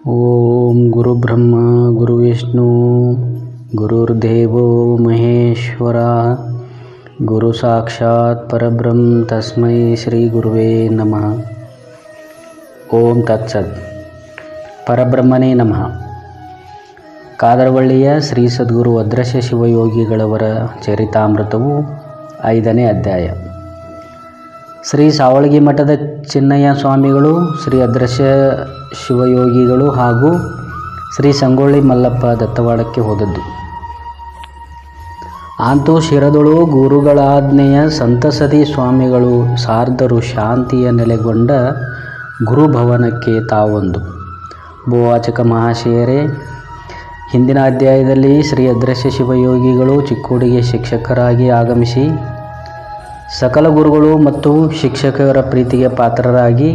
ಓಂ ಗುರುಬ್ರಹ್ಮ ಗುರುವಿಷ್ಣು ಗುರುರ್ದೇವೋ ಮಹೇಶ್ವರ ಗುರು ಸಾಕ್ಷಾತ್ ಪರಬ್ರಹ್ಮ ತಸ್ಮೈ ಶ್ರೀ ಗುರುವೇ ನಮಃ. ಓಂ ತತ್ಸತ್. ಪರಬ್ರಹ್ಮನೇ ನಮಃ. ಕಾದರವಳ್ಳಿಯ ಶ್ರೀ ಸದ್ಗುರು ಅದೃಶ್ಯ ಶಿವಯೋಗಿಗಳವರ ಚರಿತಾಮೃತವು 5ನೇ ಅಧ್ಯಾಯ. ಶ್ರೀ ಸಾವಳಗಿ ಮಠದ ಚಿನ್ನಯ್ಯ ಸ್ವಾಮಿಗಳು, ಶ್ರೀ ಅದೃಶ್ಯ ಶಿವಯೋಗಿಗಳು ಹಾಗೂ ಶ್ರೀ ಸಂಗೊಳ್ಳಿ ಮಲ್ಲಪ್ಪ ದತ್ತವಾಡಕ್ಕೆ ಹೋದದ್ದು. ಅಂತೂ ಶಿರದೊಳು ಗುರುಗಳಾಜ್ಞೆಯ ಸಂತಸದಿ ಸ್ವಾಮಿಗಳು ಸಾರ್ಧರು ಶಾಂತಿಯ ನೆಲೆಗೊಂಡ ಗುರುಭವನಕ್ಕೆ ತಾವೊಂದು. ಭೂವಾಚಕ ಮಹಾಶಯರೇ, ಹಿಂದಿನ ಅಧ್ಯಾಯದಲ್ಲಿ ಶ್ರೀ ಅದೃಶ್ಯ ಶಿವಯೋಗಿಗಳು ಚಿಕ್ಕೋಡಿಗೆ ಶಿಕ್ಷಕರಾಗಿ ಆಗಮಿಸಿ ಸಕಲ ಗುರುಗಳು ಮತ್ತು ಶಿಕ್ಷಕರ ಪ್ರೀತಿಗೆ ಪಾತ್ರರಾಗಿ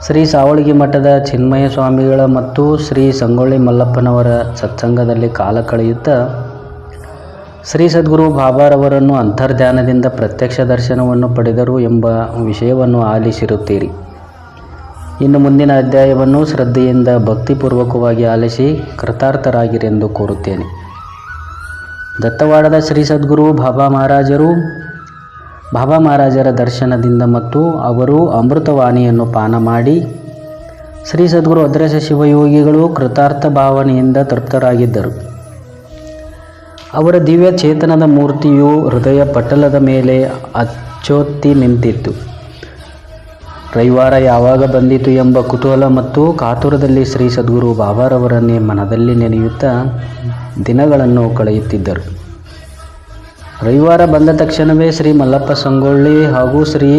ಶ್ರೀ ಸಾವಳಗಿ ಮಠದ ಚಿನ್ಮಯ ಸ್ವಾಮಿಗಳ ಮತ್ತು ಶ್ರೀ ಸಂಗೊಳ್ಳಿ ಮಲ್ಲಪ್ಪನವರ ಸತ್ಸಂಗದಲ್ಲಿ ಕಾಲ ಕಳೆಯುತ್ತಾ ಶ್ರೀ ಸದ್ಗುರು ಬಾಬಾರವರನ್ನು ಅಂತರ್ಧ್ಯಾನದಿಂದ ಪ್ರತ್ಯಕ್ಷ ದರ್ಶನವನ್ನು ಪಡೆದರು ಎಂಬ ವಿಷಯವನ್ನು ಆಲಿಸಿರುತ್ತೀರಿ. ಇನ್ನು ಮುಂದಿನ ಅಧ್ಯಾಯವನ್ನು ಶ್ರದ್ಧೆಯಿಂದ ಭಕ್ತಿಪೂರ್ವಕವಾಗಿ ಆಲಿಸಿ ಕೃತಾರ್ಥರಾಗಿರೆಂದು ಕೋರುತ್ತೇನೆ. ದತ್ತವಾಡದ ಶ್ರೀ ಸದ್ಗುರು ಬಾಬಾ ಮಹಾರಾಜರ ದರ್ಶನದಿಂದ ಮತ್ತು ಅವರು ಅಮೃತವಾಣಿಯನ್ನು ಪಾನ ಮಾಡಿ ಶ್ರೀ ಸದ್ಗುರು ಅದೃಶ್ಯ ಶಿವಯೋಗಿಗಳು ಕೃತಾರ್ಥ ಭಾವನೆಯಿಂದ ತೃಪ್ತರಾಗಿದ್ದರು. ಅವರ ದಿವ್ಯ ಚೇತನದ ಮೂರ್ತಿಯು ಹೃದಯ ಪಟಲದ ಮೇಲೆ ಅಚ್ಚೊತ್ತಿ ನಿಂತಿತ್ತು. ರವಿವಾರ ಯಾವಾಗ ಬಂದಿತು ಎಂಬ ಕುತೂಹಲ ಮತ್ತು ಕಾತುರದಲ್ಲಿ ಶ್ರೀ ಸದ್ಗುರು ಬಾಬಾರವರನ್ನೇ ಮನದಲ್ಲಿ ನೆನೆಯುತ್ತಾ ದಿನಗಳನ್ನು ಕಳೆಯುತ್ತಿದ್ದರು. ರವಿವಾರ ಬಂದ ತಕ್ಷಣವೇ ಶ್ರೀ ಮಲ್ಲಪ್ಪ ಸಂಗೊಳ್ಳಿ ಹಾಗೂ ಶ್ರೀ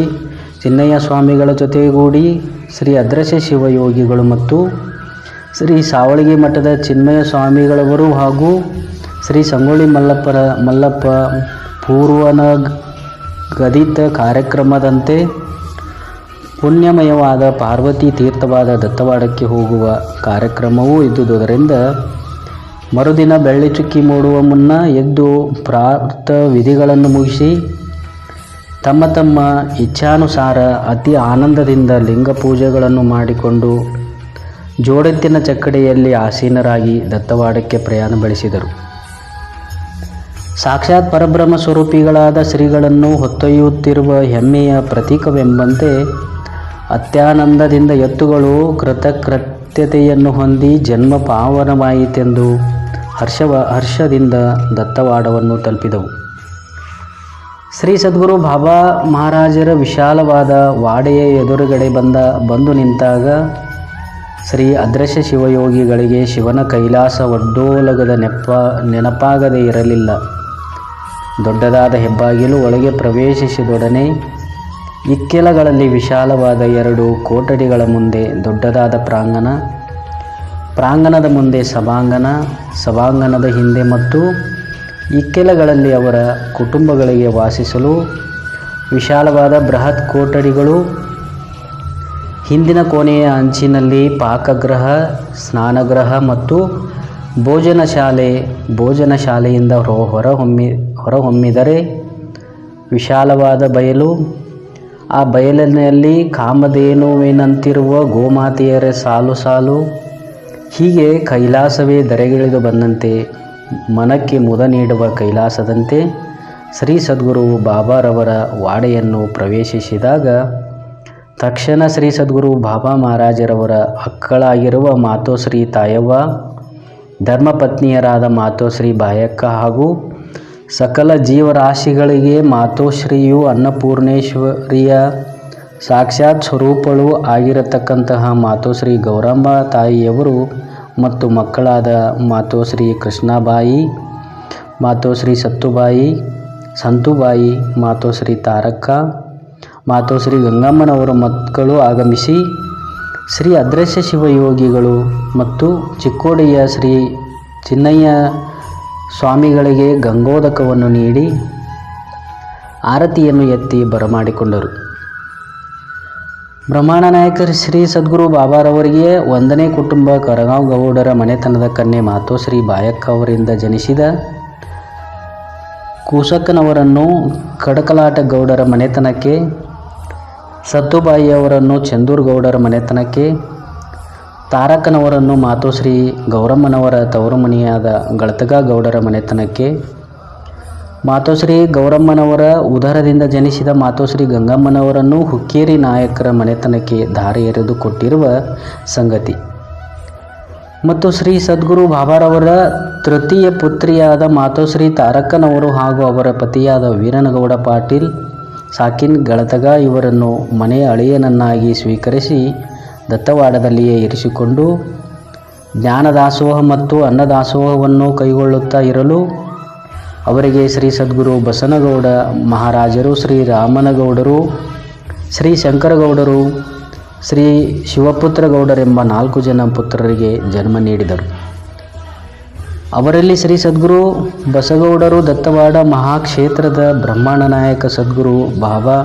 ಚಿನ್ನಯ್ಯ ಸ್ವಾಮಿಗಳ ಜೊತೆಗೂಡಿ ಶ್ರೀ ಅದೃಶ್ಯ ಶಿವಯೋಗಿಗಳು ಮತ್ತು ಶ್ರೀ ಸಾವಳಗಿ ಮಠದ ಚಿನ್ಮಯ ಸ್ವಾಮಿಗಳವರು ಹಾಗೂ ಶ್ರೀ ಸಂಗೊಳ್ಳಿ ಮಲ್ಲಪ್ಪ ಪೂರ್ವನಗದಿತ ಕಾರ್ಯಕ್ರಮದಂತೆ ಪುಣ್ಯಮಯವಾದ ಪಾರ್ವತಿ ತೀರ್ಥವಾದ ದತ್ತವಾಡಕ್ಕೆ ಹೋಗುವ ಕಾರ್ಯಕ್ರಮವೂ ಇದ್ದುದರಿಂದ ಮರುದಿನ ಬೆಳ್ಳಿ ಚುಕ್ಕಿ ಮೂಡುವ ಮುನ್ನ ಎದ್ದು ಪ್ರಾರ್ಥ ವಿಧಿಗಳನ್ನು ಮುಗಿಸಿ ತಮ್ಮ ತಮ್ಮ ಇಚ್ಛಾನುಸಾರ ಅತಿ ಆನಂದದಿಂದ ಲಿಂಗ ಪೂಜೆಗಳನ್ನು ಮಾಡಿಕೊಂಡು ಜೋಡೆತ್ತಿನ ಚಕ್ಕಡಿಯಲ್ಲಿ ಆಸೀನರಾಗಿ ದತ್ತವಾಡಕ್ಕೆ ಪ್ರಯಾಣ ಬೆಳೆಸಿದರು. ಸಾಕ್ಷಾತ್ ಪರಬ್ರಹ್ಮ ಸ್ವರೂಪಿಗಳಾದ ಶ್ರೀಗಳನ್ನು ಹೊತ್ತೊಯ್ಯುತ್ತಿರುವ ಹೆಮ್ಮೆಯ ಪ್ರತೀಕವೆಂಬಂತೆ ಅತ್ಯಾನಂದದಿಂದ ಎತ್ತುಗಳು ಕೃತಕೃತ್ಯತೆಯನ್ನು ಹೊಂದಿ ಜನ್ಮ ಪಾವನವಾಯಿತೆಂದು ಹರ್ಷದಿಂದ ದತ್ತವಾಡವನ್ನು ತಲುಪಿದವು. ಶ್ರೀ ಸದ್ಗುರು ಬಾಬಾ ಮಹಾರಾಜರ ವಿಶಾಲವಾದ ವಾಡೆಯ ಎದುರುಗಡೆ ಬಂದು ನಿಂತಾಗ ಶ್ರೀ ಅದೃಶ್ಯ ಶಿವಯೋಗಿಗಳಿಗೆ ಶಿವನ ಕೈಲಾಸ ಒಡ್ಡೋಲಗದ ನೆನಪಾಗದೇ ಇರಲಿಲ್ಲ. ದೊಡ್ಡದಾದ ಹೆಬ್ಬಾಗಿಲು ಒಳಗೆ ಪ್ರವೇಶಿಸಿದೊಡನೆ ಇಕ್ಕೆಲಗಳಲ್ಲಿ ವಿಶಾಲವಾದ 2 ಕೊಠಡಿಗಳ ಮುಂದೆ ದೊಡ್ಡದಾದ ಪ್ರಾಂಗಣದ ಮುಂದೆ ಸಭಾಂಗಣದ ಹಿಂದೆ ಮತ್ತು ಇಕ್ಕೆಲಗಳಲ್ಲಿ ಅವರ ಕುಟುಂಬಗಳಿಗೆ ವಾಸಿಸಲು ವಿಶಾಲವಾದ ಬೃಹತ್ ಕೊಠಡಿಗಳು, ಹಿಂದಿನ ಕೋಣೆಯ ಅಂಚಿನಲ್ಲಿ ಪಾಕಗೃಹ, ಸ್ನಾನಗೃಹ ಮತ್ತು ಭೋಜನಶಾಲೆಯಿಂದ ಹೊರಹೊಮ್ಮಿದರೆ ವಿಶಾಲವಾದ ಬಯಲು, ಆ ಬಯಲಿನಲ್ಲಿ ಕಾಮಧೇನುವಿನಂತಿರುವ ಗೋಮಾತೆಯರ ಸಾಲು, ಹೀಗೆ ಕೈಲಾಸವೇ ಧರೆಗಿಳಿದು ಬಂದಂತೆ ಮನಕ್ಕೆ ಮುದ ನೀಡುವ ಕೈಲಾಸದಂತೆ ಶ್ರೀ ಸದ್ಗುರು ಬಾಬಾರವರ ವಾಡೆಯನ್ನು ಪ್ರವೇಶಿಸಿದಾಗ ತಕ್ಷಣ ಶ್ರೀ ಸದ್ಗುರು ಬಾಬಾ ಮಹಾರಾಜರವರ ಅಕ್ಕಳಾಗಿರುವ ಮಾತೋಶ್ರೀ ತಾಯವ್ವ, ಧರ್ಮಪತ್ನಿಯರಾದ ಮಾತೋಶ್ರೀ ಬಾಯಕ್ಕ ಹಾಗೂ ಸಕಲ ಜೀವರಾಶಿಗಳಿಗೆ ಮಾತೋಶ್ರೀಯು ಅನ್ನಪೂರ್ಣೇಶ್ವರಿಯ ಸಾಕ್ಷಾತ್ ಸ್ವರೂಪಳು ಆಗಿರತಕ್ಕಂತಹ ಮಾತೋಶ್ರೀ ಗೌರಮ್ಮ ತಾಯಿಯವರು ಮತ್ತು ಮಕ್ಕಳಾದ ಮಾತೋಶ್ರೀ ಕೃಷ್ಣಾಬಾಯಿ, ಮಾತೋಶ್ರೀ ಸಂತುಬಾಯಿ, ಮಾತೋಶ್ರೀ ತಾರಕ್ಕ, ಮಾತೋಶ್ರೀ ಗಂಗಮ್ಮನವರ ಮಕ್ಕಳು ಆಗಮಿಸಿ ಶ್ರೀ ಅದೃಶ್ಯ ಶಿವಯೋಗಿಗಳು ಮತ್ತು ಚಿಕ್ಕೋಡಿಯ ಶ್ರೀ ಚಿನ್ನಯ್ಯ ಸ್ವಾಮಿಗಳಿಗೆ ಗಂಗೋದಕವನ್ನು ನೀಡಿ ಆರತಿಯನ್ನು ಎತ್ತಿ ಬರಮಾಡಿಕೊಂಡರು. ಬ್ರಹ್ಮಾಂಡ ನಾಯಕ ಶ್ರೀ ಸದ್ಗುರು ಬಾಬಾರವರಿಗೆ 1ನೇ ಕುಟುಂಬ ಕರಗಾಂವ್ ಗೌಡರ ಮನೆತನದ ಕನ್ಯೆ ಮಾತೋಶ್ರೀ ಬಾಯಕ್ಕ ಅವರಿಂದ ಜನಿಸಿದ ಕೂಸಕ್ಕನವರನ್ನು ಕಡಕಲಾಟ ಗೌಡರ ಮನೆತನಕ್ಕೆ, ಸತ್ತುಬಾಯಿಯವರನ್ನು ಚಂದೂರು ಗೌಡರ ಮನೆತನಕ್ಕೆ, ತಾರಕನವರನ್ನು ಮಾತೋಶ್ರೀ ಗೌರಮ್ಮನವರ ತವರು ಮನೆಯಾದ ಗಳತಗ ಗೌಡರ ಮನೆತನಕ್ಕೆ, ಮಾತೋಶ್ರೀ ಗೌರಮ್ಮನವರ ಉದರದಿಂದ ಜನಿಸಿದ ಮಾತೋಶ್ರೀ ಗಂಗಮ್ಮನವರನ್ನು ಹುಕ್ಕೇರಿ ನಾಯಕರ ಮನೆತನಕ್ಕೆ ಧಾರೆ ಎರೆದು ಕೊಟ್ಟಿರುವ ಸಂಗತಿ ಮತ್ತು ಶ್ರೀ ಸದ್ಗುರು ಬಾಬಾರವರ ತೃತೀಯ ಪುತ್ರಿಯಾದ ಮಾತೋಶ್ರೀ ತಾರಕ್ಕನವರು ಹಾಗೂ ಅವರ ಪತಿಯಾದ ವೀರನಗೌಡ ಪಾಟೀಲ್ ಸಾಕಿನ್ ಗಳತಗ ಇವರನ್ನು ಮನೆಯ ಅಳಿಯನನ್ನಾಗಿ ಸ್ವೀಕರಿಸಿ ದತ್ತವಾಡದಲ್ಲಿಯೇ ಇರಿಸಿಕೊಂಡು ಜ್ಞಾನದಾಸೋಹ ಮತ್ತು ಅನ್ನದಾಸೋಹವನ್ನು ಕೈಗೊಳ್ಳುತ್ತಾ ಇರಲು ಅವರಿಗೆ ಶ್ರೀ ಸದ್ಗುರು ಬಸನಗೌಡ ಮಹಾರಾಜರು, ಶ್ರೀ ರಾಮನಗೌಡರು, ಶ್ರೀ ಶಂಕರಗೌಡರು, ಶ್ರೀ ಶಿವಪುತ್ರಗೌಡರೆಂಬ 4 ಜನ ಪುತ್ರರಿಗೆ ಜನ್ಮ ನೀಡಿದರು. ಅವರಲ್ಲಿ ಶ್ರೀ ಸದ್ಗುರು ಬಸಗೌಡರು ದತ್ತವಾಡ ಮಹಾಕ್ಷೇತ್ರದ ಬ್ರಹ್ಮಾಂಡ ನಾಯಕ ಸದ್ಗುರು ಬಾಬಾ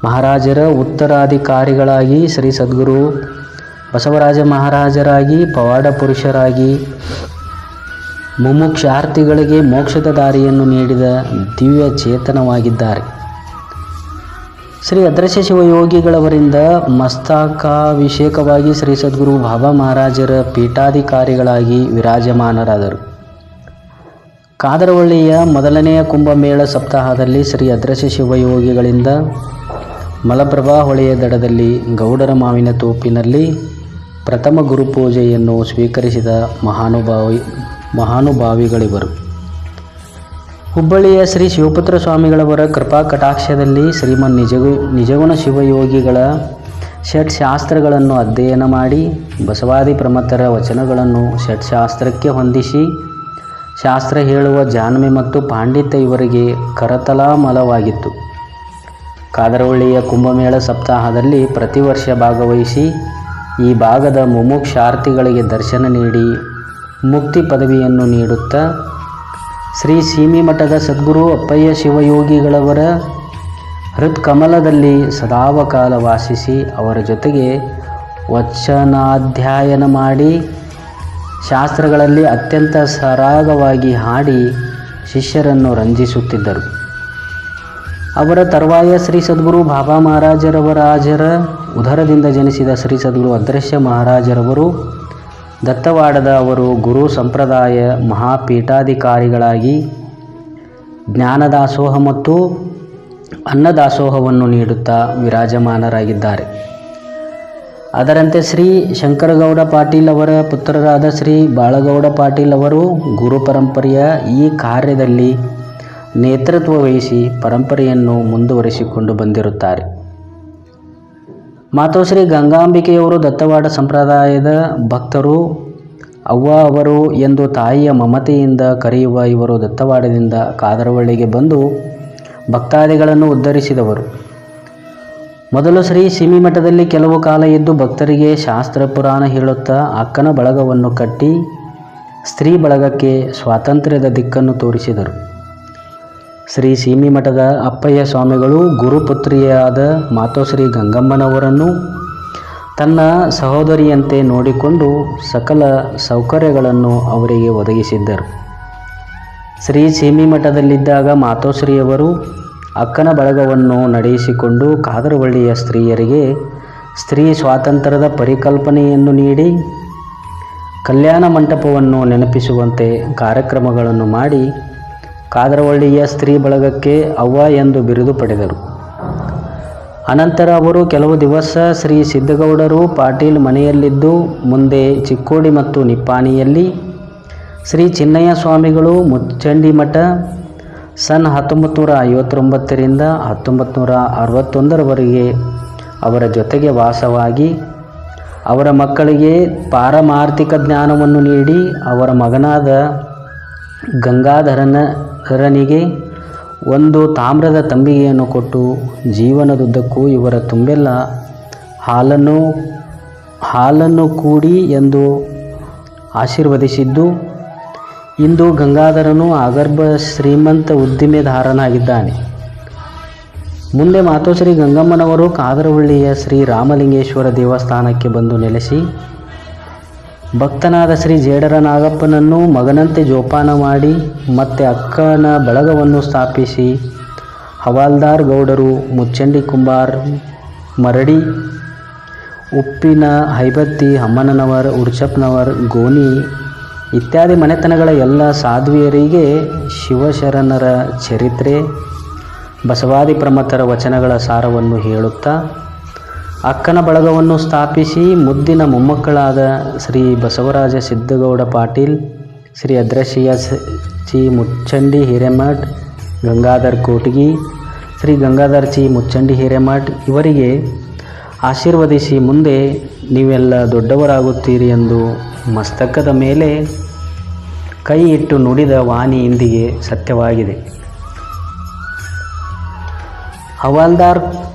ಮಹಾರಾಜರ ಉತ್ತರಾಧಿಕಾರಿಗಳಾಗಿ, ಶ್ರೀ ಸದ್ಗುರು ಬಸವರಾಜ ಮಹಾರಾಜರಾಗಿ, ಪವಾಡ ಪುರುಷರಾಗಿ, ಮುಮುಕ್ಷಾರ್ಥಿಗಳಿಗೆ ಮೋಕ್ಷದ ದಾರಿಯನ್ನು ನೀಡಿದ ದಿವ್ಯ ಚೇತನವಾಗಿದ್ದಾರೆ. ಶ್ರೀ ಅದೃಶ್ಯ ಶಿವಯೋಗಿಗಳವರಿಂದ ಮಸ್ತಕಾಭಿಷೇಕವಾಗಿ ಶ್ರೀ ಸದ್ಗುರು ಬಾಬಾ ಮಹಾರಾಜರ ಪೀಠಾಧಿಕಾರಿಗಳಾಗಿ ವಿರಾಜಮಾನರಾದರು. ಕಾದರವಳ್ಳಿಯ ಮೊದಲನೆಯ ಕುಂಭಮೇಳ ಸಪ್ತಾಹದಲ್ಲಿ ಶ್ರೀ ಅದೃಶ್ಯ ಶಿವಯೋಗಿಗಳಿಂದ ಮಲಪ್ರಭಾ ಹೊಳೆಯ ದಡದಲ್ಲಿ ಗೌಡರ ಮಾವಿನ ತೋಪಿನಲ್ಲಿ ಪ್ರಥಮ ಗುರುಪೂಜೆಯನ್ನು ಸ್ವೀಕರಿಸಿದ ಮಹಾನುಭಾವಿಗಳಿವರು. ಹುಬ್ಬಳ್ಳಿಯ ಶ್ರೀ ಶಿವಪುತ್ರ ಸ್ವಾಮಿಗಳವರ ಕೃಪಾ ಕಟಾಕ್ಷದಲ್ಲಿ ಶ್ರೀಮನ್ ನಿಜಗುಣ ಶಿವಯೋಗಿಗಳ ಷಟ್ಶಾಸ್ತ್ರಗಳನ್ನು ಅಧ್ಯಯನ ಮಾಡಿ ಬಸವಾದಿ ಪ್ರಮಥರ ವಚನಗಳನ್ನು ಷಟ್ಶಾಸ್ತ್ರಕ್ಕೆ ಹೊಂದಿಸಿ ಶಾಸ್ತ್ರ ಹೇಳುವ ಜಾಣ್ಮೆ ಮತ್ತು ಪಾಂಡಿತ್ಯ ಇವರಿಗೆ ಕರತಲಾಮಲವಾಗಿತ್ತು. ಕಾದರವಳ್ಳಿಯ ಕುಂಭಮೇಳ ಸಪ್ತಾಹದಲ್ಲಿ ಪ್ರತಿ ವರ್ಷ ಭಾಗವಹಿಸಿ ಈ ಭಾಗದ ಮುಮುಕ್ಷಾರ್ಥಿಗಳಿಗೆ ದರ್ಶನ ನೀಡಿ ಮುಕ್ತಿ ಪದವಿಯನ್ನು ನೀಡುತ್ತಾ ಶ್ರೀ ಸೀಮಿಮಠದ ಸದ್ಗುರು ಅಪ್ಪಯ್ಯ ಶಿವಯೋಗಿಗಳವರ ಹೃತ್ಕಮಲದಲ್ಲಿ ಸದಾವಕಾಲ ವಾಸಿಸಿ ಅವರ ಜೊತೆಗೆ ವಚನಾಧ್ಯಯನ ಮಾಡಿ ಶಾಸ್ತ್ರಗಳಲ್ಲಿ ಅತ್ಯಂತ ಸರಾಗವಾಗಿ ಹಾಡಿ ಶಿಷ್ಯರನ್ನು ರಂಜಿಸುತ್ತಿದ್ದರು. ಅವರ ತರುವಾಯ ಶ್ರೀ ಸದ್ಗುರು ಬಾಬಾ ಮಹಾರಾಜರ ಉದರದಿಂದ ಜನಿಸಿದ ಶ್ರೀ ಸದ್ಗುರು ಅದೃಶ್ಯ ಮಹಾರಾಜರವರು ದತ್ತವಾಡದ ಅವರು ಗುರು ಸಂಪ್ರದಾಯ ಮಹಾಪೀಠಾಧಿಕಾರಿಗಳಾಗಿ ಜ್ಞಾನದಾಸೋಹ ಮತ್ತು ಅನ್ನದಾಸೋಹವನ್ನು ನೀಡುತ್ತಾ ವಿರಾಜಮಾನರಾಗಿದ್ದಾರೆ. ಅದರಂತೆ ಶ್ರೀ ಶಂಕರಗೌಡ ಪಾಟೀಲ್ ಅವರ ಪುತ್ರರಾದ ಶ್ರೀ ಬಾಳಗೌಡ ಪಾಟೀಲ್ ಅವರು ಗುರು ಪರಂಪರೆಯ ಈ ಕಾರ್ಯದಲ್ಲಿ ನೇತೃತ್ವ ವಹಿಸಿ ಪರಂಪರೆಯನ್ನು ಮುಂದುವರಿಸಿಕೊಂಡು ಬಂದಿರುತ್ತಾರೆ. ಮಾತೋಶ್ರೀ ಗಂಗಾಂಬಿಕೆಯವರು ದತ್ತವಾಡ ಸಂಪ್ರದಾಯದ ಭಕ್ತರು. ಅವ್ವ ಅವರು ಎಂದು ತಾಯಿಯ ಮಮತೆಯಿಂದ ಕರೆಯುವ ಇವರು ದತ್ತವಾಡದಿಂದ ಕಾದರವಳ್ಳಿಗೆ ಬಂದು ಭಕ್ತಾದಿಗಳನ್ನು ಉದ್ಧರಿಸಿದವರು. ಮೊದಲು ಶ್ರೀ ಸೀಮಿಮಠದಲ್ಲಿ ಕೆಲವು ಕಾಲ ಇದ್ದು ಭಕ್ತರಿಗೆ ಶಾಸ್ತ್ರ ಪುರಾಣ ಹೇಳುತ್ತಾ ಅಕ್ಕನ ಬಳಗವನ್ನು ಕಟ್ಟಿ ಸ್ತ್ರೀ ಬಳಗಕ್ಕೆ ಸ್ವಾತಂತ್ರ್ಯದ ದಿಕ್ಕನ್ನು ತೋರಿಸಿದರು. ಶ್ರೀ ಸೀಮಿಮಠದ ಅಪ್ಪಯ್ಯ ಸ್ವಾಮಿಗಳು ಗುರುಪುತ್ರಿಯಾದ ಮಾತೋಶ್ರೀ ಗಂಗಮ್ಮನವರನ್ನು ತನ್ನ ಸಹೋದರಿಯಂತೆ ನೋಡಿಕೊಂಡು ಸಕಲ ಸೌಕರ್ಯಗಳನ್ನು ಅವರಿಗೆ ಒದಗಿಸಿದ್ದರು. ಶ್ರೀ ಸೀಮಿಮಠದಲ್ಲಿದ್ದಾಗ ಮಾತೋಶ್ರೀಯವರು ಅಕ್ಕನ ಬಳಗವನ್ನು ನಡೆಸಿಕೊಂಡು ಕಾದರವಳ್ಳಿಯ ಸ್ತ್ರೀಯರಿಗೆ ಸ್ತ್ರೀ ಸ್ವಾತಂತ್ರ್ಯದ ಪರಿಕಲ್ಪನೆಯನ್ನು ನೀಡಿ ಕಲ್ಯಾಣ ಮಂಟಪವನ್ನು ನೆನಪಿಸುವಂತೆ ಕಾರ್ಯಕ್ರಮಗಳನ್ನು ಮಾಡಿ ಕಾದರವಳ್ಳಿಯ ಸ್ತ್ರೀ ಬಳಗಕ್ಕೆ ಅವ್ವ ಎಂದು ಬಿರುದು ಪಡೆದರು. ಅನಂತರ ಅವರು ಕೆಲವು ದಿವಸ ಶ್ರೀ ಸಿದ್ದಗೌಡರು ಪಾಟೀಲ್ ಮನೆಯಲ್ಲಿದ್ದು ಮುಂದೆ ಚಿಕ್ಕೋಡಿ ಮತ್ತು ನಿಪ್ಪಾಣಿಯಲ್ಲಿ ಶ್ರೀ ಚಿನ್ನಯ್ಯ ಸ್ವಾಮಿಗಳು ಮುಚ್ಚಂಡಿಮಠ ಸನ್ 1959ರಿಂದ 1961ರವರೆಗೆ ಅವರ ಜೊತೆಗೆ ವಾಸವಾಗಿ ಅವರ ಮಕ್ಕಳಿಗೆ ಪಾರಮಾರ್ಥಿಕ ಜ್ಞಾನವನ್ನು ನೀಡಿ ಅವರ ಮಗನಾದ ಗಂಗಾಧರನಿಗೆ ಒಂದು ತಾಮ್ರದ ತಂಬಿಗೆಯನ್ನು ಕೊಟ್ಟು ಜೀವನದುದ್ದಕ್ಕೂ ಇವರ ತುಂಬೆಲ್ಲ ಹಾಲನ್ನು ಕೂಡಿ ಎಂದು ಆಶೀರ್ವದಿಸಿದ್ದು ಇಂದು ಗಂಗಾಧರನು ಆಗರ್ಭ ಶ್ರೀಮಂತ ಉದ್ದಿಮೆದಾರನಾಗಿದ್ದಾನೆ. ಮುಂದೆ ಮಾತೋಶ್ರೀ ಗಂಗಮ್ಮನವರು ಕಾದರವಳ್ಳಿಯ ಶ್ರೀ ರಾಮಲಿಂಗೇಶ್ವರ ದೇವಸ್ಥಾನಕ್ಕೆ ಬಂದು ನೆಲೆಸಿ ಭಕ್ತನಾದ ಶ್ರೀ ಜೇಡರ ನಾಗಪ್ಪನನ್ನು ಮಗನಂತೆ ಜೋಪಾನ ಮಾಡಿ ಮತ್ತೆ ಅಕ್ಕನ ಬಳಗವನ್ನು ಸ್ಥಾಪಿಸಿ ಹವಾಲ್ದಾರ್ ಗೌಡರು, ಮುಚ್ಚಂಡಿ ಕುಂಬಾರ್, ಮರಡಿ, ಉಪ್ಪಿನ, ಹೈಬತ್ತಿ, ಅಮ್ಮನವರ್, ಉರ್ಚಪ್ನವರ್, ಗೋನಿ ಇತ್ಯಾದಿ ಮನೆತನಗಳ ಎಲ್ಲ ಸಾಧ್ವಿಯರಿಗೆ ಶಿವಶರಣರ ಚರಿತ್ರೆ, ಬಸವಾದಿ ಪ್ರಮಥರ ವಚನಗಳ ಸಾರವನ್ನು ಹೇಳುತ್ತಾ ಅಕ್ಕನ ಬಳಗವನ್ನು ಸ್ಥಾಪಿಸಿ ಮುದ್ದಿನ ಮೊಮ್ಮಕ್ಕಳಾದ ಶ್ರೀ ಬಸವರಾಜ ಸಿದ್ದಗೌಡ ಪಾಟೀಲ್, ಶ್ರೀ ಅದ್ರಶಿಯ ಚಿ ಮುಚ್ಚಂಡಿ ಹಿರೇಮಠ್, ಗಂಗಾಧರ್ ಕೋಟಗಿ, ಶ್ರೀ ಗಂಗಾಧರ್ ಚಿ ಮುಚ್ಚಂಡಿ ಹಿರೇಮಠ್ ಇವರಿಗೆ ಆಶೀರ್ವದಿಸಿ ಮುಂದೆ ನೀವೆಲ್ಲ ದೊಡ್ಡವರಾಗುತ್ತೀರಿ ಎಂದು ಮಸ್ತಕದ ಮೇಲೆ ಕೈ ಇಟ್ಟು ನುಡಿದ ವಾಣಿ ಇಂದಿಗೆ ಸತ್ಯವಾಗಿದೆ. ಹವಾಲ್ದಾರ್,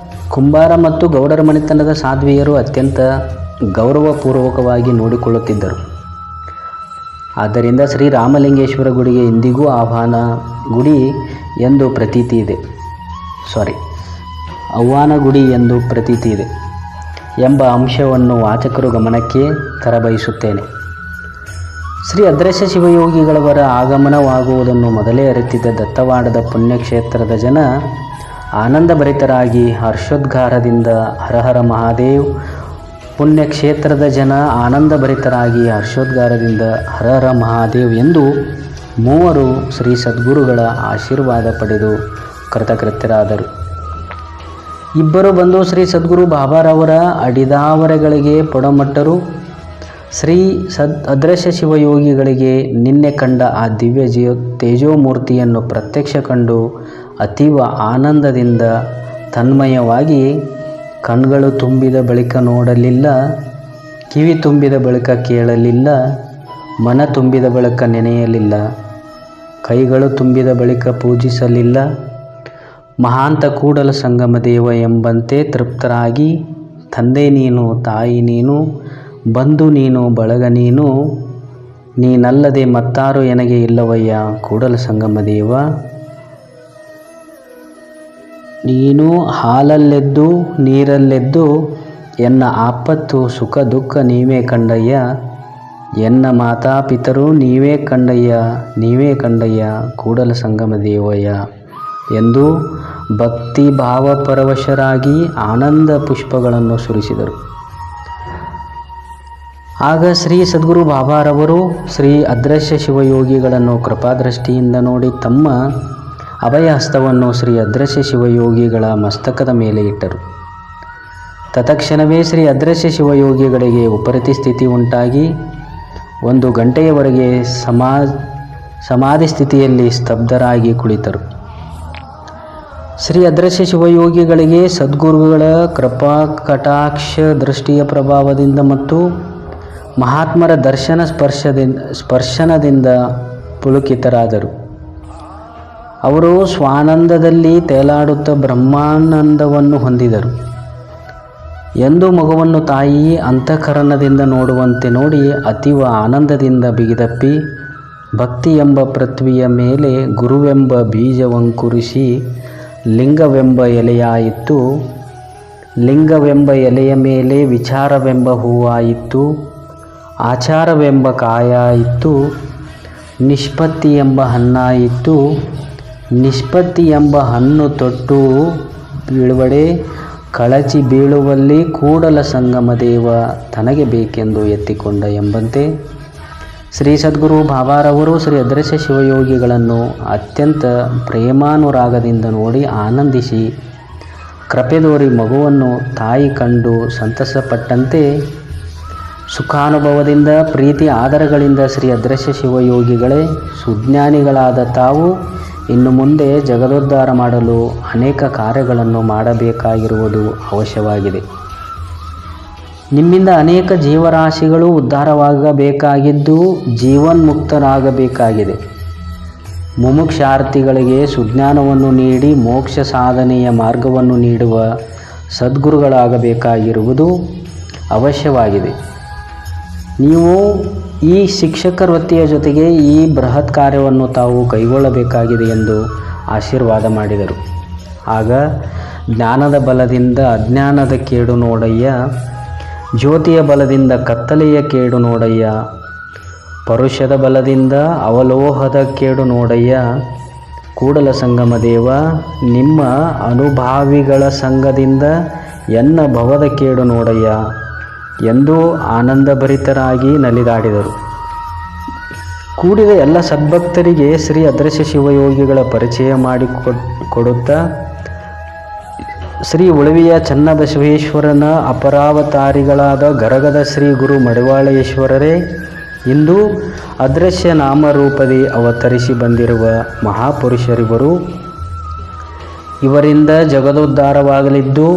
ಕುಂಬಾರ ಮತ್ತು ಗೌಡರ ಮನೆತನದ ಸಾಧ್ವಿಯರು ಅತ್ಯಂತ ಗೌರವಪೂರ್ವಕವಾಗಿ ನೋಡಿಕೊಳ್ಳುತ್ತಿದ್ದರು. ಆದ್ದರಿಂದ ಶ್ರೀ ರಾಮಲಿಂಗೇಶ್ವರ ಗುಡಿಗೆ ಇಂದಿಗೂ ಆಹ್ವಾನ ಗುಡಿ ಎಂದು ಪ್ರತೀತಿ ಇದೆ ಅವ್ವಾನ ಗುಡಿ ಎಂದು ಪ್ರತೀತಿ ಇದೆ ಎಂಬ ಅಂಶವನ್ನು ವಾಚಕರು ಗಮನಕ್ಕೆ ತರಬಯಸುತ್ತೇನೆ. ಶ್ರೀ ಅದ್ರಶ್ಯ ಶಿವಯೋಗಿಗಳವರ ಆಗಮನವಾಗುವುದನ್ನು ಮೊದಲೇ ಅರಿತಿದ್ದ ದತ್ತವಾಡದ ಪುಣ್ಯಕ್ಷೇತ್ರದ ಜನ ಆನಂದಭರಿತರಾಗಿ ಹರ್ಷೋದ್ಗಾರದಿಂದ ಹರಹರ ಮಹಾದೇವ್, ಪುಣ್ಯಕ್ಷೇತ್ರದ ಜನ ಆನಂದಭರಿತರಾಗಿ ಹರ್ಷೋದ್ಗಾರದಿಂದ ಹರಹರ ಮಹಾದೇವ್ ಎಂದು ಮೂವರು ಶ್ರೀ ಸದ್ಗುರುಗಳ ಆಶೀರ್ವಾದ ಪಡೆದು ಕೃತಕೃತ್ಯರಾದರು. ಇಬ್ಬರು ಬಂದು ಶ್ರೀ ಸದ್ಗುರು ಬಾಬಾರವರ ಅಡಿದಾವರೆಗಳಿಗೆ ಪೊಡಮಟ್ಟರು. ಶ್ರೀ ಅದ್ರಶ್ಯ ಶಿವಯೋಗಿಗಳಿಗೆ ನಿನ್ನೆ ಕಂಡ ಆ ದಿವ್ಯ ತೇಜೋಮೂರ್ತಿಯನ್ನು ಪ್ರತ್ಯಕ್ಷ ಕಂಡು ಅತೀವ ಆನಂದದಿಂದ ತನ್ಮಯವಾಗಿ ಕಣ್ಗಳು ತುಂಬಿದ ಬಳಿಕ ನೋಡಲಿಲ್ಲ, ಕಿವಿ ತುಂಬಿದ ಬಳಿಕ ಕೇಳಲಿಲ್ಲ, ಮನ ತುಂಬಿದ ಬಳಿಕ ನೆನೆಯಲಿಲ್ಲ, ಕೈಗಳು ತುಂಬಿದ ಬಳಿಕ ಪೂಜಿಸಲಿಲ್ಲ. ಮಹಾಂತ ಕೂಡಲ ಸಂಗಮ ದೇವ ಎಂಬಂತೆ ತೃಪ್ತರಾಗಿ ತಂದೆ ನೀನು, ತಾಯಿ ನೀನು, ಬಂಧು ನೀನು, ಬಳಗ ನೀನು, ನೀನಲ್ಲದೆ ಮತ್ತಾರು ಎನಗೆ ಇಲ್ಲವಯ್ಯ ಕೂಡಲ ಸಂಗಮ ದೇವ. ನೀನು ಹಾಲಲ್ಲೆದ್ದು ನೀರಲ್ಲೆದ್ದು ಎನ್ನ ಆಪತ್ತು ಸುಖ ದುಃಖ ನೀವೇ ಕಂಡಯ್ಯ, ಎನ್ನ ಮಾತಾಪಿತರು ನೀವೇ ಕಂಡಯ್ಯ ಕೂಡಲ ಸಂಗಮ ದೇವಯ್ಯ ಎಂದು ಭಕ್ತಿ ಭಾವಪರವಶರಾಗಿ ಆನಂದ ಪುಷ್ಪಗಳನ್ನು ಸುರಿಸಿದರು. ಆಗ ಶ್ರೀ ಸದ್ಗುರು ಬಾಬಾರವರು ಶ್ರೀ ಅದ್ರಶ್ಯ ಶಿವಯೋಗಿಗಳನ್ನು ಕೃಪಾದೃಷ್ಟಿಯಿಂದ ನೋಡಿ ತಮ್ಮ ಅಭಯ ಹಸ್ತವನ್ನು ಶ್ರೀ ಅದ್ರಶ್ಯ ಶಿವಯೋಗಿಗಳ ಮಸ್ತಕದ ಮೇಲೆ ಇಟ್ಟರು. ತತ್ಕ್ಷಣವೇ ಶ್ರೀ ಅದ್ರಶ್ಯ ಶಿವಯೋಗಿಗಳಿಗೆ ವಿಪರೀತ ಸ್ಥಿತಿ ಉಂಟಾಗಿ 1 ಗಂಟೆಯವರೆಗೆ ಸಮಾಧಿ ಸ್ಥಿತಿಯಲ್ಲಿ ಸ್ತಬ್ಧರಾಗಿ ಕುಳಿತರು. ಶ್ರೀ ಅದ್ರಶ್ಯ ಶಿವಯೋಗಿಗಳಿಗೆ ಸದ್ಗುರುಗಳ ಕೃಪಾ ಕಟಾಕ್ಷ ದೃಷ್ಟಿಯ ಪ್ರಭಾವದಿಂದ ಮತ್ತು ಮಹಾತ್ಮರ ದರ್ಶನ ಸ್ಪರ್ಶನದಿಂದ ಪುಳುಕಿತರಾದರು. ಅವರು ಸ್ವಾನಂದದಲ್ಲಿ ತೇಲಾಡುತ್ತಾ ಬ್ರಹ್ಮಾನಂದವನ್ನು ಹೊಂದಿದರು ಎಂದು ಮಗುವನ್ನು ತಾಯಿ ಅಂತಃಕರಣದಿಂದ ನೋಡುವಂತೆ ನೋಡಿ ಅತೀವ ಆನಂದದಿಂದ ಬಿಗಿದಪ್ಪಿ ಭಕ್ತಿ ಎಂಬ ಪೃಥ್ವಿಯ ಮೇಲೆ ಗುರುವೆಂಬ ಬೀಜವಂಕುರಿಸಿ ಲಿಂಗವೆಂಬ ಎಲೆಯಾಯಿತು. ಲಿಂಗವೆಂಬ ಎಲೆಯ ಮೇಲೆ ವಿಚಾರವೆಂಬ ಹೂವಾಯಿತು. ಆಚಾರವೆಂಬ ಕಾಯಾಯಿತು. ನಿಷ್ಪತ್ತಿ ಎಂಬ ಹಣ್ಣಾಯಿತು. ನಿಷ್ಪತ್ತಿ ಎಂಬ ಹಣ್ಣು ತೊಟ್ಟು ಬೀಳುವಡೆ ಕಳಚಿ ಬೀಳುವಲ್ಲಿ ಕೂಡಲ ಸಂಗಮ ದೇವ ತನಗೆ ಬೇಕೆಂದು ಎತ್ತಿಕೊಂಡ ಎಂಬಂತೆ ಶ್ರೀ ಸದ್ಗುರು ಬಾಬಾರವರು ಶ್ರೀ ಅದ್ರಶ್ಯ ಶಿವಯೋಗಿಗಳನ್ನು ಅತ್ಯಂತ ಪ್ರೇಮಾನುರಾಗದಿಂದ ನೋಡಿ ಆನಂದಿಸಿ ಕೃಪೆದೋರಿ ಮಗುವನ್ನು ತಾಯಿ ಕಂಡು ಸಂತಸಪಟ್ಟಂತೆ ಸುಖಾನುಭವದಿಂದ ಪ್ರೀತಿ ಆದರಗಳಿಂದ ಶ್ರೀ ಅದ್ರಶ್ಯ ಶಿವಯೋಗಿಗಳೇ ಸುಜ್ಞಾನಿಗಳಾದ ತಾವು ಇನ್ನು ಮುಂದೆ ಜಗದೋದ್ಧಾರ ಮಾಡಲು ಅನೇಕ ಕಾರ್ಯಗಳನ್ನು ಮಾಡಬೇಕಾಗಿರುವುದು ಅವಶ್ಯವಾಗಿದೆ. ನಿಮ್ಮಿಂದ ಅನೇಕ ಜೀವರಾಶಿಗಳು ಉದ್ಧಾರವಾಗಬೇಕಾಗಿದ್ದು ಜೀವನ್ಮುಕ್ತರಾಗಬೇಕಾಗಿದೆ. ಮುಮುಕ್ಷಾರ್ಥಿಗಳಿಗೆ ಸುಜ್ಞಾನವನ್ನು ನೀಡಿ ಮೋಕ್ಷ ಸಾಧನೆಯ ಮಾರ್ಗವನ್ನು ನೀಡುವ ಸದ್ಗುರುಗಳಾಗಬೇಕಾಗಿರುವುದು ಅವಶ್ಯವಾಗಿದೆ. ನೀವು ಈ ಶಿಕ್ಷಕ ವೃತ್ತಿಯ ಜೊತೆಗೆ ಈ ಬೃಹತ್ ಕಾರ್ಯವನ್ನು ತಾವು ಕೈಗೊಳ್ಳಬೇಕಾಗಿದೆ ಎಂದು ಆಶೀರ್ವಾದ ಮಾಡಿದರು. ಆಗ ಜ್ಞಾನದ ಬಲದಿಂದ ಅಜ್ಞಾನದ ಕೇಡು ನೋಡಯ್ಯ, ಜ್ಯೋತಿಯ ಬಲದಿಂದ ಕತ್ತಲೆಯ ಕೇಡು ನೋಡಯ್ಯ, ಪರುಷದ ಬಲದಿಂದ ಅವಲೋಹದ ಕೇಡು ನೋಡಯ್ಯ, ಕೂಡಲ ಸಂಗಮ ದೇವ ನಿಮ್ಮ ಅನುಭಾವಿಗಳ ಸಂಘದಿಂದ ಎನ್ನ ಭವದ ಕೇಡು ನೋಡಯ್ಯ, ಎಂದು ಆನಂದಭರಿತರಾಗಿ ನಲಿದಾಡಿದರು. ಕೂಡಿದ ಎಲ್ಲ ಸದ್ಭಕ್ತರಿಗೆ ಶ್ರೀ ಅದೃಶ್ಯ ಶಿವಯೋಗಿಗಳ ಪರಿಚಯ ಮಾಡಿಕೊಡುತ್ತಾ ಶ್ರೀ ಉಳವಿಯ ಚನ್ನಬಸವೇಶ್ವರನ ಅಪರಾವತಾರಿಗಳಾದ ಗರಗದ ಶ್ರೀ ಗುರು ಮಡಿವಾಳೇಶ್ವರರೇ ಇಂದು ಅದೃಶ್ಯ ನಾಮರೂಪದಿ ಅವತರಿಸಿ ಬಂದಿರುವ ಮಹಾಪುರುಷರಿವರು. ಇವರಿಂದ ಜಗದೋದ್ಧಾರವಾಗಲಿದ್ದು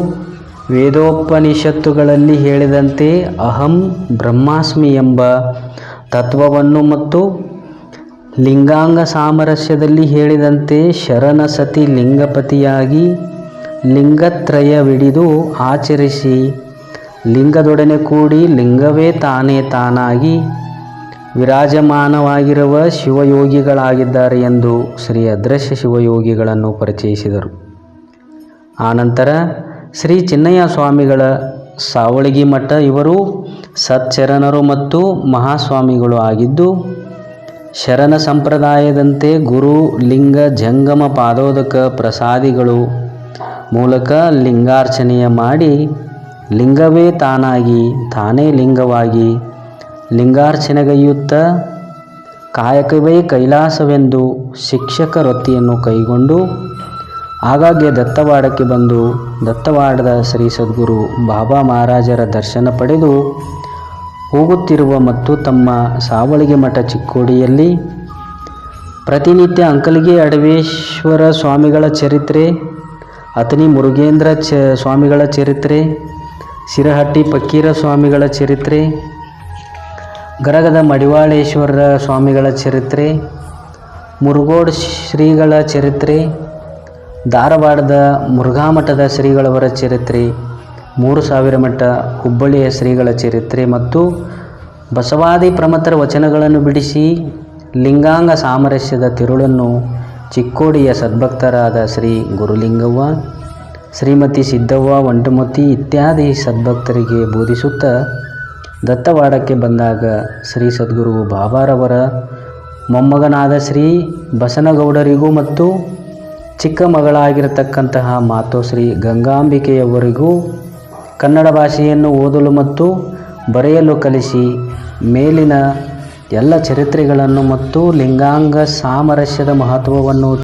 ವೇದೋಪನಿಷತ್ತುಗಳಲ್ಲಿ ಹೇಳಿದಂತೆ ಅಹಂ ಬ್ರಹ್ಮಾಸ್ಮಿ ಎಂಬ ತತ್ವವನ್ನು ಮತ್ತು ಲಿಂಗಾಂಗ ಸಾಮರಸ್ಯದಲ್ಲಿ ಹೇಳಿದಂತೆ ಶರಣ ಸತಿ ಲಿಂಗಪತಿಯಾಗಿ ಲಿಂಗತ್ರಯವಿಡಿದು ಆಚರಿಸಿ ಲಿಂಗದೊಡನೆ ಕೂಡಿ ಲಿಂಗವೇ ತಾನೇ ತಾನಾಗಿ ವಿರಾಜಮಾನವಾಗಿರುವ ಶಿವಯೋಗಿಗಳಾಗಿದ್ದಾರೆ ಎಂದು ಶ್ರೀ ಅದೃಶ್ಯ ಶಿವಯೋಗಿಗಳನ್ನು ಪರಿಚಯಿಸಿದರು. ಆನಂತರ ಶ್ರೀ ಚಿನ್ನಯ್ಯ ಸ್ವಾಮಿಗಳ ಸಾವಳಗಿ ಮಠ ಇವರು ಸಚ್ಚರಣರು ಮತ್ತು ಮಹಾಸ್ವಾಮಿಗಳು ಆಗಿದ್ದು ಶರಣ ಸಂಪ್ರದಾಯದಂತೆ ಗುರು ಲಿಂಗ ಜಂಗಮ ಪಾದೋದಕ ಪ್ರಸಾದಿಗಳು ಮೂಲಕ ಲಿಂಗಾರ್ಚನೆಯ ಮಾಡಿ ಲಿಂಗವೇ ತಾನಾಗಿ ತಾನೇ ಲಿಂಗವಾಗಿ ಲಿಂಗಾರ್ಚನೆಗೈಯುತ್ತ ಕಾಯಕವೇ ಕೈಲಾಸವೆಂದು ಶಿಕ್ಷಕ ವೃತ್ತಿಯನ್ನು ಕೈಗೊಂಡು ಆಗಾಗ್ಗೆ ದತ್ತವಾಡಕ್ಕೆ ಬಂದು ದತ್ತವಾಡದ ಶ್ರೀ ಸದ್ಗುರು ಬಾಬಾ ಮಹಾರಾಜರ ದರ್ಶನ ಪಡೆದು ಹೋಗುತ್ತಿರುವ ಮತ್ತು ತಮ್ಮ ಸಾವಳಗಿ ಮಠ ಚಿಕ್ಕೋಡಿಯಲ್ಲಿ ಪ್ರತಿನಿತ್ಯ ಅಂಕಲಿಗೆ ಅಡವೇಶ್ವರ ಸ್ವಾಮಿಗಳ ಚರಿತ್ರೆ, ಅತನಿ ಮುರುಗೇಂದ್ರ ಸ್ವಾಮಿಗಳ ಚರಿತ್ರೆ, ಸಿರಹಟ್ಟಿ ಫಕ್ಕೀರ ಸ್ವಾಮಿಗಳ ಚರಿತ್ರೆ, ಗರಗದ ಮಡಿವಾಳೇಶ್ವರ ಸ್ವಾಮಿಗಳ ಚರಿತ್ರೆ, ಮುರುಗೋಡ್ ಶ್ರೀಗಳ ಚರಿತ್ರೆ, ಧಾರವಾಡದ ಮುರುಘಾಮಠದ ಶ್ರೀಗಳವರ ಚರಿತ್ರೆ, 3000 ಮಠ ಹುಬ್ಬಳ್ಳಿಯ ಶ್ರೀಗಳ ಚರಿತ್ರೆ ಮತ್ತು ಬಸವಾದಿ ಪ್ರಮಥರ ವಚನಗಳನ್ನು ಬಿಡಿಸಿ ಲಿಂಗಾಂಗ ಸಾಮರಸ್ಯದ ತಿರುಳನ್ನು ಚಿಕ್ಕೋಡಿಯ ಸದ್ಭಕ್ತರಾದ ಶ್ರೀ ಗುರುಲಿಂಗವ್ವ, ಶ್ರೀಮತಿ ಸಿದ್ದವ್ವ ವಂಟಮತಿ ಇತ್ಯಾದಿ ಸದ್ಭಕ್ತರಿಗೆ ಬೋಧಿಸುತ್ತಾ ದತ್ತವಾಡಕ್ಕೆ ಬಂದಾಗ ಶ್ರೀ ಸದ್ಗುರು ಬಾಬಾರವರ ಮೊಮ್ಮಗನಾದ ಶ್ರೀ ಬಸನಗೌಡರಿಗೂ ಮತ್ತು ಚಿಕ್ಕ ಮಗಳಾಗಿರತಕ್ಕಂತಹ ಮಾತೋಶ್ರೀ ಗಂಗಾಂಬಿಕೆಯವರಿಗೂ ಕನ್ನಡ ಭಾಷೆಯನ್ನು ಓದಲು ಮತ್ತು ಬರೆಯಲು ಕಲಿಸಿ ಮೇಲಿನ ಎಲ್ಲ ಚರಿತ್ರೆಗಳನ್ನು ಮತ್ತು ಲಿಂಗಾಂಗ ಸಾಮರಸ್ಯದ ಮಹತ್ವವನ್ನು